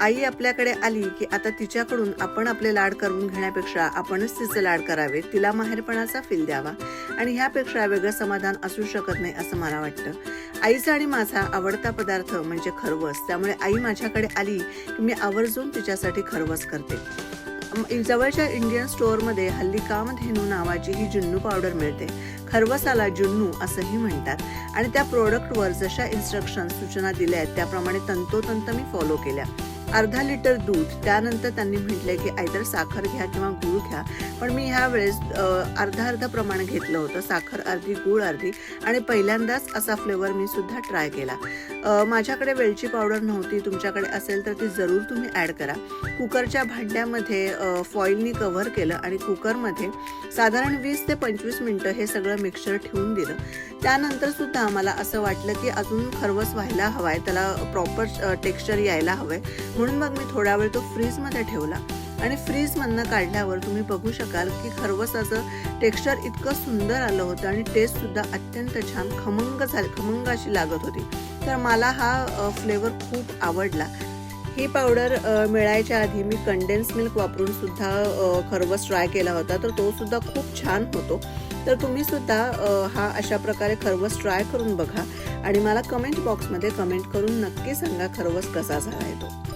आई आपल्याकडे आली की आता तिच्याकडून आपण आपले लाड करून घेण्यापेक्षा आपणच तिचे लाड करावे, तिला माहेरपणाचा फील द्यावा आणि ह्यापेक्षा वेगळं समाधान असू शकत नाही असं मला वाटतं। आईचा आणि माझा आवडता पदार्थ म्हणजे खरवस, त्यामुळे आई माझ्याकडे आली की मी आवर्जून तिच्यासाठी खरवस करते। जवळच्या इंडियन स्टोअरमध्ये हल्ली कामधेनू नावाची ही जुन्नू पावडर मिळते। खरवसाला जुन्नू असंही म्हणतात आणि त्या प्रोडक्टवर जशा इन्स्ट्रक्शन सूचना दिल्या आहेत त्याप्रमाणे तंतोतंत मी फॉलो केल्या। अर्धा लिटर दूध, त्यानंतर त्यांनी म्हटलंय की आयदर साखर घ्या किंवा गूळ घ्या, पण मी ह्या वेळेस अर्धा प्रमाण घेतलं होतं, साखर अर्धी गूळ अर्धी, आणि पहिल्यांदाच असा फ्लेवर मी सुद्धा ट्राय केला। माझ्याकडे वेलची पावडर नव्हती, तुमच्याकडे असेल तर ती जरूर तुम्ही ॲड करा। कुकरच्या भांड्यामध्ये फॉईलनी कव्हर केलं आणि कुकरमध्ये साधारण 20 ते 25 मिनटं हे सगळं मिक्सचर ठेवून दिलं। त्यानंतर सुद्धा मला असं वाटलं की अजून खरवस व्हायला हवाय, त्याला प्रॉपर टेक्स्चर यायला हवंय, म्हणून मग मी थोडा वेळ तो फ्रीजमध्ये ठेवला आणि फ्रीजमधनं काढल्यावर तुम्ही बघू शकाल की खरवसाचं टेक्स्चर इतकं सुंदर आलं होतं आणि टेस्ट सुद्धा अत्यंत छान खमंग अशी लागत होती। तर मला हा फ्लेवर खूप आवडला। ही पावडर मिळायच्या आधी मी कंडेन्स मिल्क वापरून सुद्धा खरवस ट्राय केला होता, तर तो सुद्धा खूप छान होतो। तर तुम्ही सुद्धा हा अशा प्रकारे खरवस ट्राय करून बघा आणि मला कमेंट बॉक्समध्ये कमेंट करून नक्की सांगा खरवस कसा झाला आहे तो।